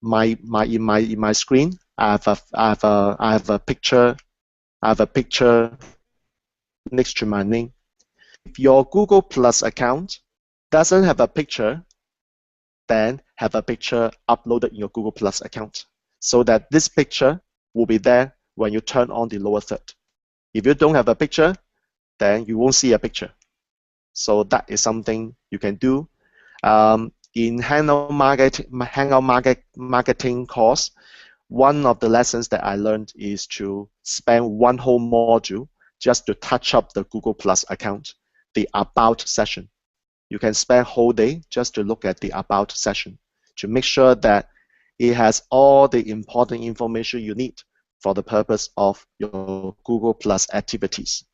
my screen, I have a picture next to my name. If your Google Plus account doesn't have a picture, then have a picture uploaded in your Google Plus account so that this picture will be there when you turn on the lower third. If you don't have a picture, then you won't see a picture. So that is something you can do. In Hangout marketing course, one of the lessons that I learned is to spend one whole module just to touch up the Google Plus account, the About session. You can spend a whole day just to look at the About session to make sure that it has all the important information you need for the purpose of your Google Plus activities,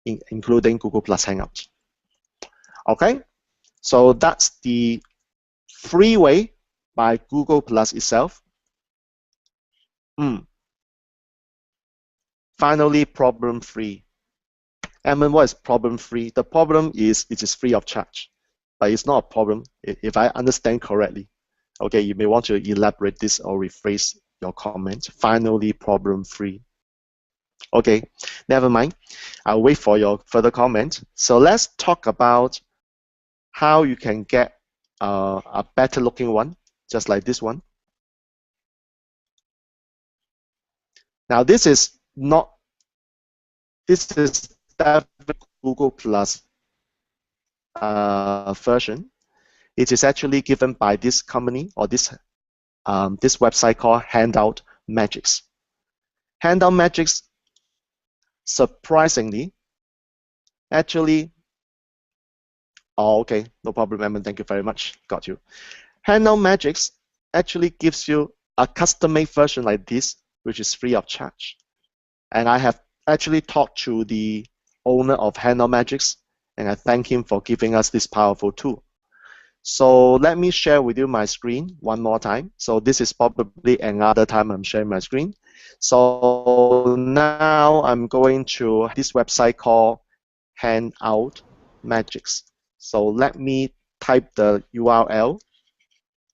including Google Plus Hangout. Okay, so that's the Freeway by Google Plus itself. Finally, problem-free. And what is problem-free? The problem is it is free of charge, but it's not a problem if I understand correctly. Okay, you may want to elaborate this or rephrase your comment. Finally, problem-free. Okay, never mind. I'll wait for your further comment. So let's talk about how you can get a better looking one, just like this one. Now this is definitely Google Plus version. It is actually given by this company or this website called Hangout Magics. Hangout Magics, surprisingly, actually, oh, okay, no problem, Eamon, thank you very much, got you. Hangout Magics actually gives you a custom-made version like this, which is free of charge. And I have actually talked to the owner of Hangout Magics, and I thank him for giving us this powerful tool. So let me share with you my screen one more time. So this is probably another time I'm sharing my screen. So now I'm going to this website called Hangout Magics. So let me type the URL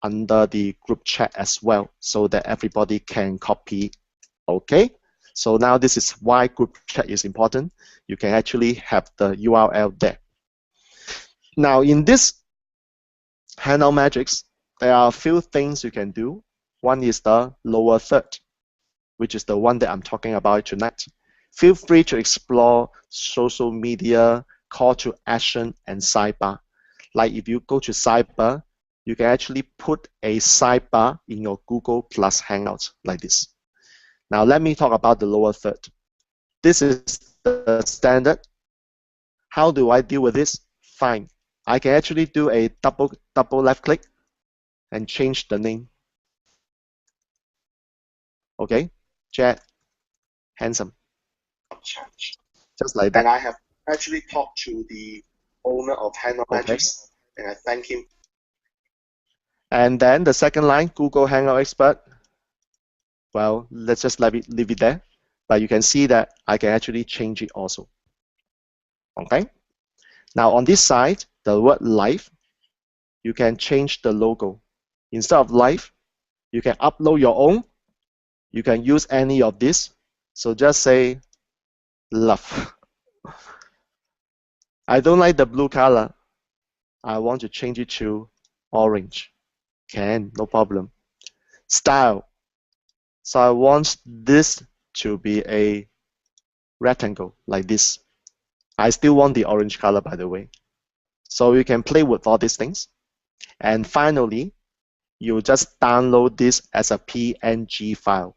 under the group chat as well so that everybody can copy. Okay, so now this is why group chat is important. You can actually have the URL there. Now in this Hangout Magics, there are a few things you can do. One is the lower third, which is the one that I'm talking about tonight. Feel free to explore social media, call to action, and sidebar. Like if you go to sidebar, you can actually put a sidebar in your Google Plus Hangouts like this. Now let me talk about the lower third. This is the standard. How do I deal with this? Fine. I can actually do a double left click and change the name. Okay, Jet, handsome. Just like that. And I have actually talked to the owner of Hangout Magics, and I thank him. And then the second line, Google Hangout Expert. Well, let's just leave it there. But you can see that I can actually change it also. Okay. Now on this side, the word live, you can change the logo. Instead of live, you can upload your own. You can use any of this. So just say love. I don't like the blue color. I want to change it to orange. Can, no problem. Style. So I want this to be a rectangle like this. I still want the orange color, by the way. So you can play with all these things. And finally, you just download this as a PNG file.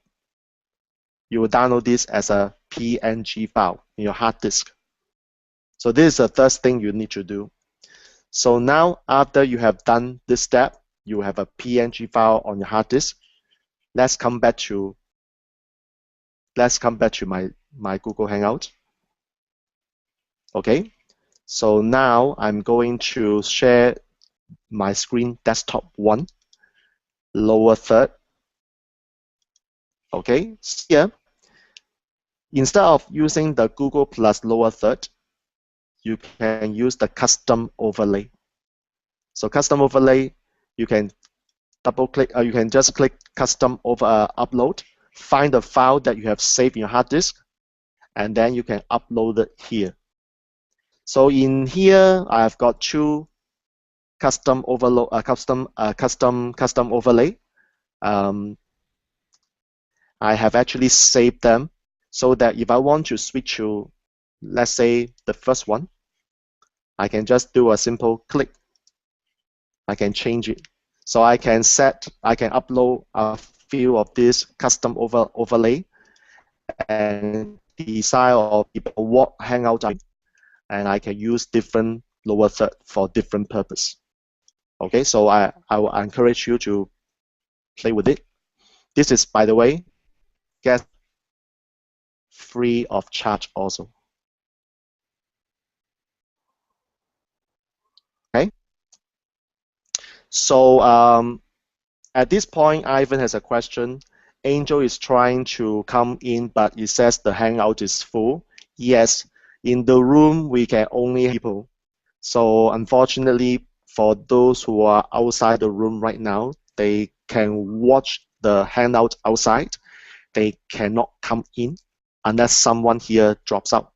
You will download this as a PNG file in your hard disk. So this is the first thing you need to do. So now, after you have done this step, you have a PNG file on your hard disk. Let's come back to my Google Hangout. Okay. So now I'm going to share my screen, desktop 1, lower third. Okay. Here, instead of using the Google Plus lower third, you can use the custom overlay. So custom overlay, you can double click, you can just click custom over upload, find the file that you have saved in your hard disk, and then you can upload it here. So in here, I've got two custom overlay. I have actually saved them so that if I want to switch to, let's say, the first one, I can just do a simple click. I can change it. So I can upload a few of this custom overlay and decide what Hangout I'm, and I can use different lower third for different purpose. Okay, so I will encourage you to play with it. This is, by the way, get free of charge also. Okay. So at this point, Ivan has a question. Angel is trying to come in, but it says the Hangout is full. Yes, in the room we can only have people. So unfortunately, for those who are outside the room right now, they can watch the Hangout outside. They cannot come in unless someone here drops out.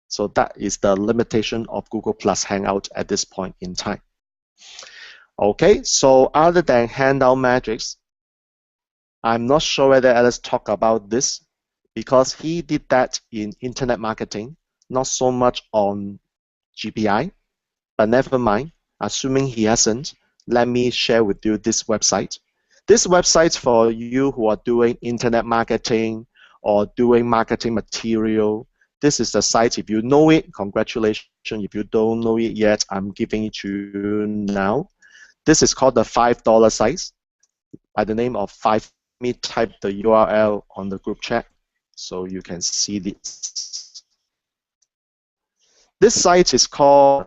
So that is the limitation of Google Plus Hangout at this point in time. Okay, so other than Hangout metrics, I'm not sure whether Alice talked about this because he did that in internet marketing, not so much on GPI, but never mind. Assuming he hasn't, let me share with you this website. This website for you who are doing internet marketing or doing marketing material. This is the site. If you know it, congratulations. If you don't know it yet, I'm giving it to you now. This is called the $5 site by the name of 5. Let me type the URL on the group chat so you can see this. This site is called,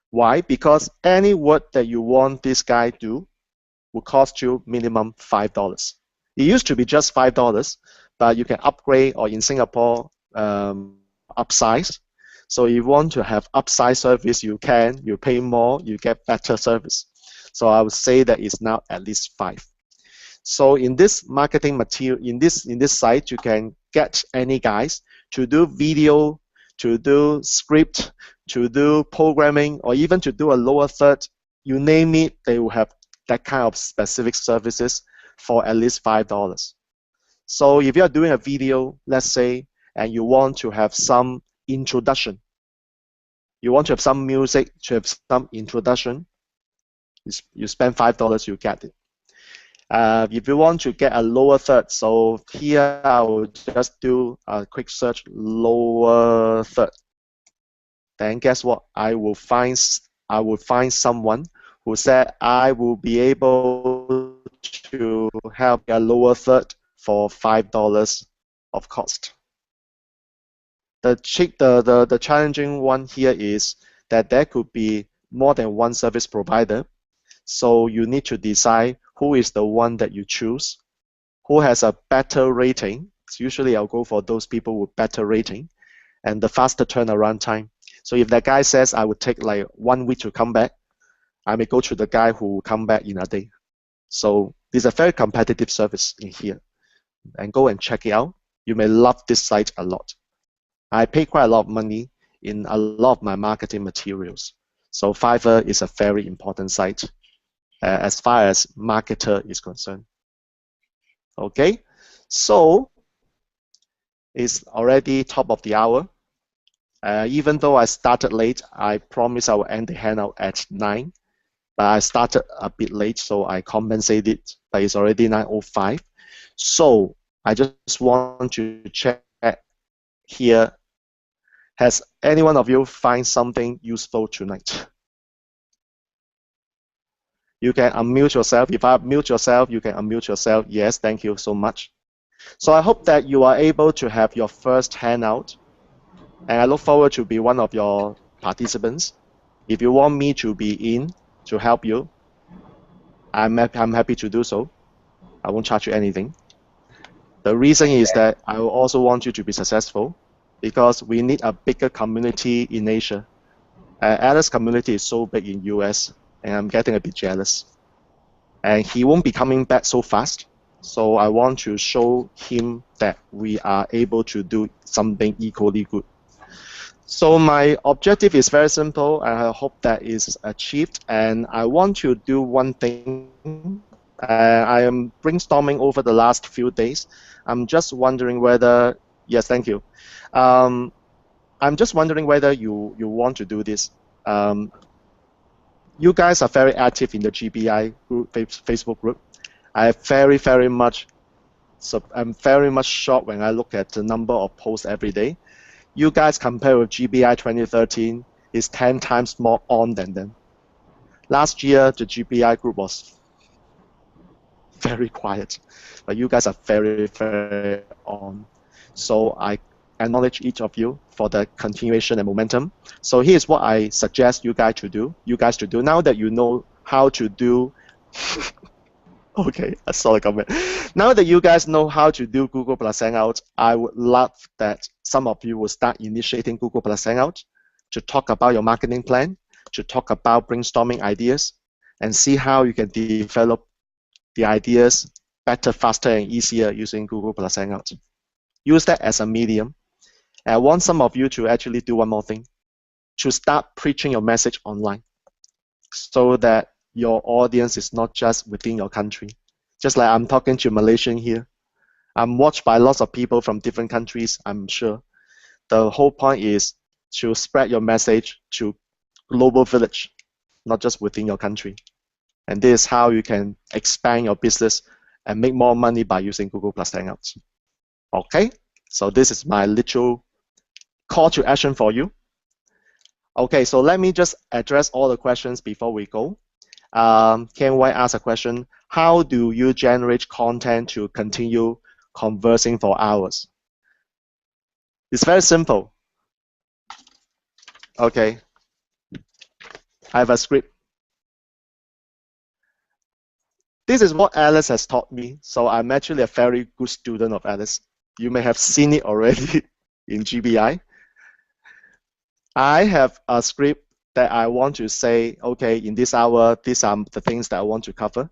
why? Because any word that you want this guy to do will cost you minimum $5. It used to be just $5, but you can upgrade, or in Singapore, upsize. So if you want to have upsize service, you can. You pay more, you get better service. So I would say that it's now at least 5. So in this marketing material, in this site, you can get any guys to do video, to do script, to do programming, or even to do a lower third. You name it, they will have that kind of specific services for at least $5. So if you are doing a video, let's say, and you want to have some introduction, you want to have some music, to have some introduction, you spend $5, you get it. If you want to get a lower third, so here I will just do a quick search, lower third. Then guess what? I will find someone who said I will be able to have a lower third for $5 of cost. The challenging one here is that there could be more than one service provider. So you need to decide who is the one that you choose, who has a better rating. So usually I'll go for those people with better rating and the faster turnaround time. So if that guy says I would take like 1 week to come back, I may go to the guy who will come back in a day. So this is a very competitive service in here. And go and check it out. You may love this site a lot. I pay quite a lot of money in a lot of my marketing materials. So Fiverr is a very important site as far as marketer is concerned. Okay, so it's already top of the hour. Even though I started late, I promise I will end the hangout at 9. But I started a bit late, so I compensated, but it's already 9:05. So I just want to check here. Has any one of you find something useful tonight? You can unmute yourself. If I mute yourself, you can unmute yourself. Yes, thank you so much. So I hope that you are able to have your first hangout, and I look forward to be one of your participants. If you want me to be in to help you, I'm happy to do so. I won't charge you anything. The reason is that I also want you to be successful because we need a bigger community in Asia. Alice's community is so big in US, and I'm getting a bit jealous. And he won't be coming back so fast. So I want to show him that we are able to do something equally good. So my objective is very simple, and I hope that is achieved. And I want to do one thing. I am brainstorming over the last few days. I'm just wondering whether, yes, thank you. I'm just wondering whether you want to do this. You guys are very active in the GBI group, Facebook group. I'm very much shocked when I look at the number of posts every day. You guys compare with GBI 2013 is 10 times more on than them. Last year, the GBI group was very quiet, but you guys are very on. So I acknowledge each of you for the continuation and momentum. So here's what I suggest you guys to do. Now that you know how to do, okay, I saw the comment. Now that you guys know how to do Google Plus Hangout, I would love that some of you will start initiating Google Plus Hangout to talk about your marketing plan, to talk about brainstorming ideas, and see how you can develop the ideas better, faster, and easier using Google Plus Hangout. Use that as a medium. And I want some of you to actually do one more thing, to start preaching your message online so that your audience is not just within your country. Just like I'm talking to Malaysian here. I'm watched by lots of people from different countries, I'm sure. The whole point is to spread your message to global village, not just within your country. And this is how you can expand your business and make more money by using Google Plus Hangouts. Okay, so this is my little call to action for you. Okay, so let me just address all the questions before we go. Ken White asked a question, how do you generate content to continue conversing for hours? It's very simple. Okay, I have a script. This is what Alice has taught me, so I'm actually a very good student of Alice. You may have seen it already in GBI. I have a script that I want to say, okay, in this hour, these are the things that I want to cover.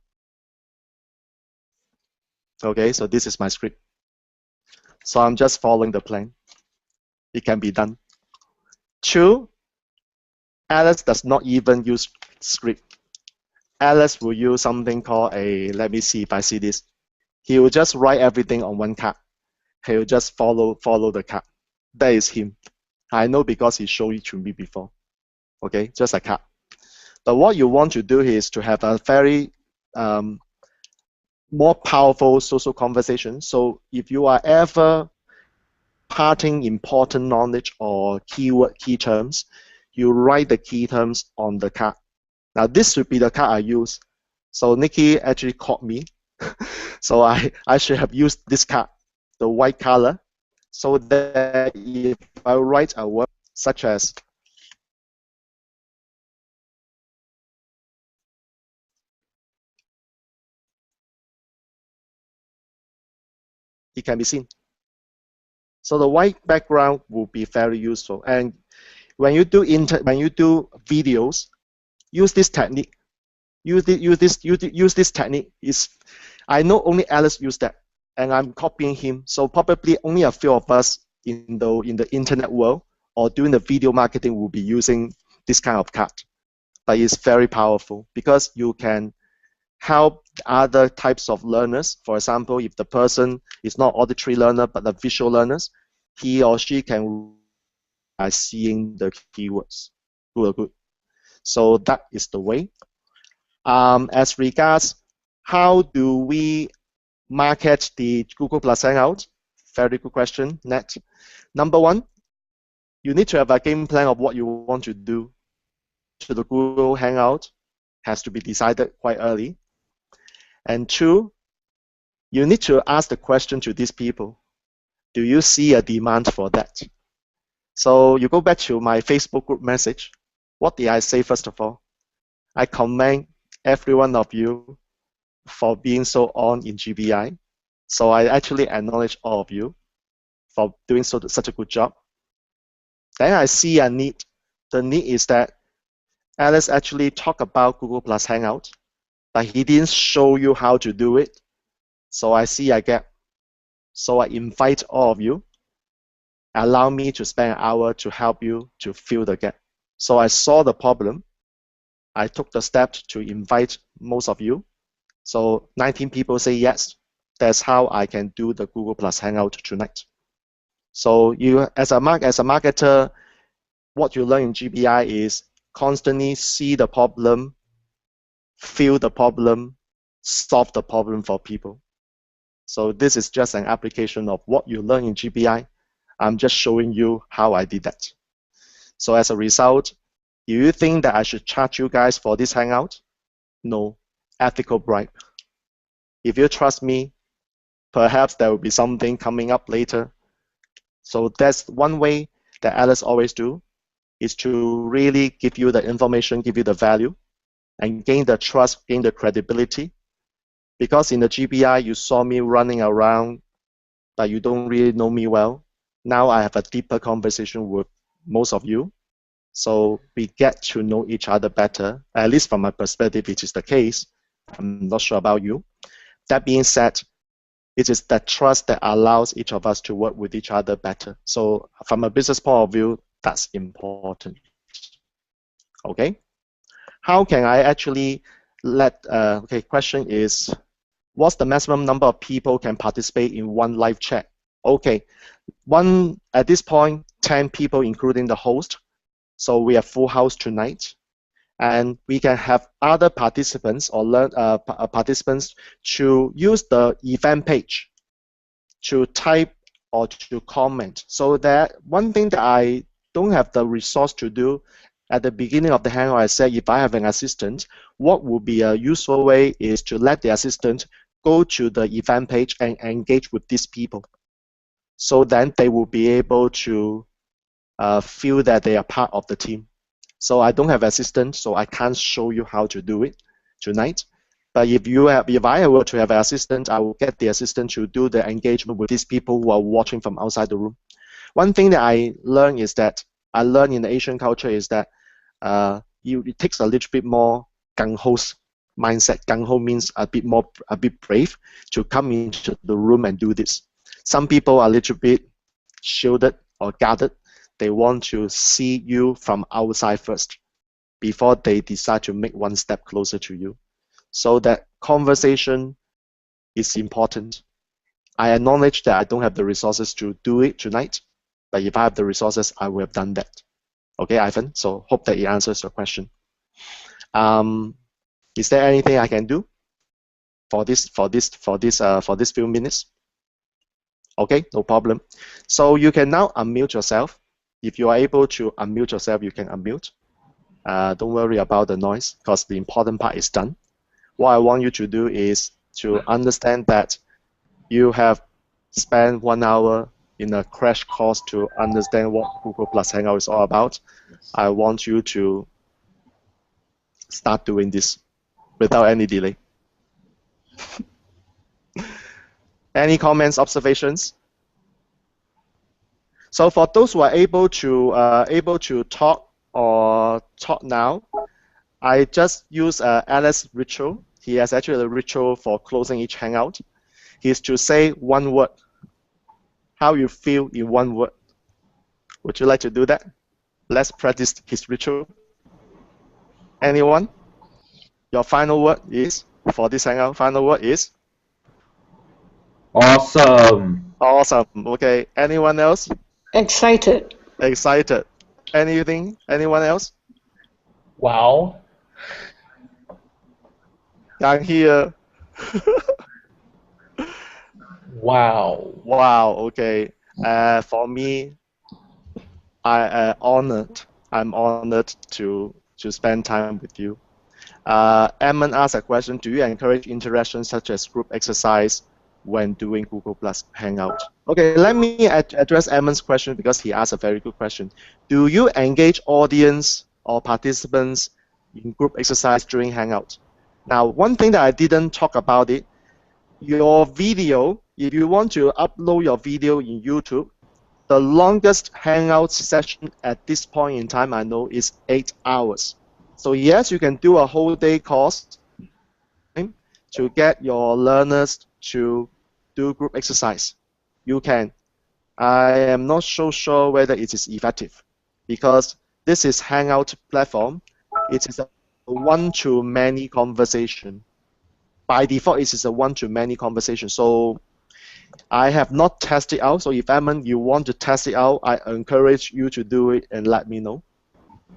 Okay, so this is my script. So I'm just following the plan. It can be done. 2, Alice does not even use script. Alice will use something called a, let me see if I see this. He will just write everything on one card. He will just follow the card. That is him. I know because he showed it to me before. Okay, just a card. But what you want to do is to have a very more powerful social conversation. So if you are ever parting important knowledge or keyword, key terms, you write the key terms on the card. Now this should be the card I use. So Nikki actually caught me. So I should have used this card, the white color, so that if I write a word such as it can be seen. So the white background will be very useful. And when you do videos, use this technique. Use this technique. I know only Alice used that, and I'm copying him. So probably only a few of us in the internet world or doing the video marketing will be using this kind of card. But it's very powerful because you can help other types of learners. For example, if the person is not auditory learner but a visual learners, he or she can by seeing the keywords. Good. So that is the way. As regards how do we market the Google Plus Hangout? Very good question, Nat. Number 1, you need to have a game plan of what you want to do to the Google Hangout. Has to be decided quite early. And 2, you need to ask the question to these people. Do you see a demand for that? So you go back to my Facebook group message. What did I say first of all? I commend every one of you for being so on in GBI. So I actually acknowledge all of you for doing such a good job. Then I see a need. The need is that Alice actually talked about Google Plus Hangout, but he didn't show you how to do it. So I see a gap. So I invite all of you. Allow me to spend an hour to help you to fill the gap. So I saw the problem. I took the step to invite most of you. So 19 people say yes. That's how I can do the Google Plus Hangout tonight. So you, as a marketer, what you learn in GBI is constantly see the problem, feel the problem, solve the problem for people. So this is just an application of what you learn in GBI. I'm just showing you how I did that. So as a result, do you think that I should charge you guys for this Hangout? No, ethical bribe. If you trust me, perhaps there will be something coming up later. So that's one way that Alice always do, is to really give you the information, give you the value, and gain the trust, gain the credibility. Because in the GBI, you saw me running around, but you don't really know me well. Now I have a deeper conversation with most of you. So we get to know each other better, at least from my perspective, it is the case. I'm not sure about you. That being said, it is that trust that allows each of us to work with each other better. So from a business point of view, that's important. Okay? How can I actually okay, question is, what's the maximum number of people can participate in one live chat? Okay, at this point, 10 people, including the host. So we have full house tonight. And we can have other participants or participants to use the event page to type or to comment. So that one thing that I don't have the resource to do at the beginning of the Hangout, I said if I have an assistant, what would be a useful way is to let the assistant go to the event page and engage with these people. So then they will be able to feel that they are part of the team. So I don't have assistant, so I can't show you how to do it tonight. But if I were to have an assistant, I will get the assistant to do the engagement with these people who are watching from outside the room. One thing that I learned in the Asian culture is that it takes a little bit more gung ho mindset. Gung ho means a bit brave to come into the room and do this. Some people are a little bit shielded or guarded. They want to see you from outside first before they decide to make one step closer to you. So that conversation is important. I acknowledge that I don't have the resources to do it tonight, but if I have the resources, I will have done that. Okay, Ivan. So hope that it answers your question. Is there anything I can do for this few minutes? Okay, no problem. So you can now unmute yourself. If you are able to unmute yourself, you can unmute. Don't worry about the noise because the important part is done. What I want you to do is to understand that you have spent 1 hour in a crash course to understand what Google Plus Hangout is all about. I want you to start doing this without any delay. Any comments, observations? So for those who are able to talk now, I just use Alice's ritual. He has actually a ritual for closing each Hangout. He's to say one word. How you feel in one word. Would you like to do that? Let's practice his ritual. Anyone? Your final word is, for this Hangout, final word is? Awesome. Awesome. Okay. Anyone else? Excited. Excited. Anything? Anyone else? Wow. Can't hear. Wow. Wow. Okay. For me, I'm honored to spend time with you. Edmund asked a question: do you encourage interaction such as group exercise when doing Google Plus Hangout? Okay, let me address Edmund's question because he asked a very good question. Do you engage audience or participants in group exercise during Hangout? Now, one thing that I didn't talk about it, your video, if you want to upload your video in YouTube, the longest Hangout session at this point in time I know is 8 hours. So yes, you can do a whole day course to get your learners to do group exercise. You can. I am not so sure whether it is effective because this is Hangout platform. It is a one-to-many conversation. By default, it is a one-to-many conversation. So I have not tested out. So if Edmund, you want to test it out, I encourage you to do it and let me know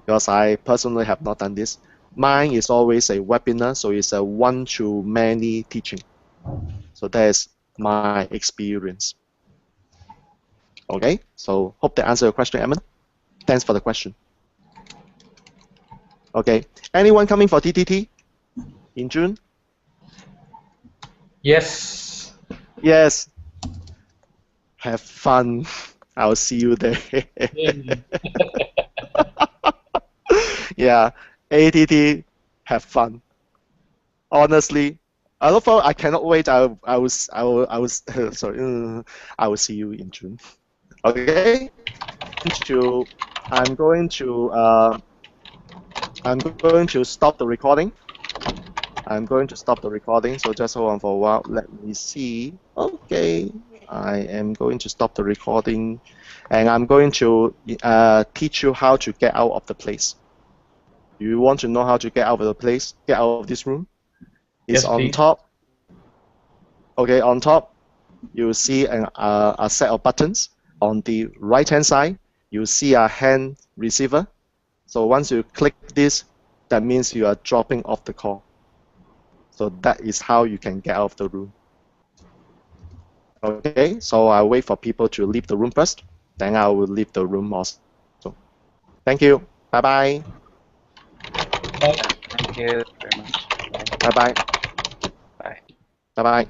because I personally have not done this. Mine is always a webinar, so it's a one-to-many teaching. So that is my experience. Okay, so hope that answered your question, Edmund. Thanks for the question. Okay, anyone coming for TTT in June? Yes. Yes. Have fun. I'll see you there. Mm. Yeah, ATT, have fun. Honestly, I cannot wait. Sorry. I will see you in June. Okay. I'm going to stop the recording. I'm going to stop the recording. So just hold on for a while. Let me see. Okay. I am going to stop the recording, and I'm going to teach you how to get out of the place. You want to know how to get out of the place? Get out of this room? It's Yes, on please. top. Okay, on top, you will see a set of buttons. On the right-hand side, you see a hand receiver. So once you click this, that means you are dropping off the call. So that is how you can get out of the room. Okay, so I'll wait for people to leave the room first. Then I will leave the room also. Thank you. Bye-bye. Thank you very much. Bye-bye. Bye. Bye-bye.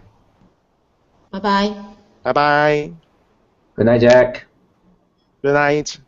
Bye bye. Bye-bye. Good night, Jack. Good night.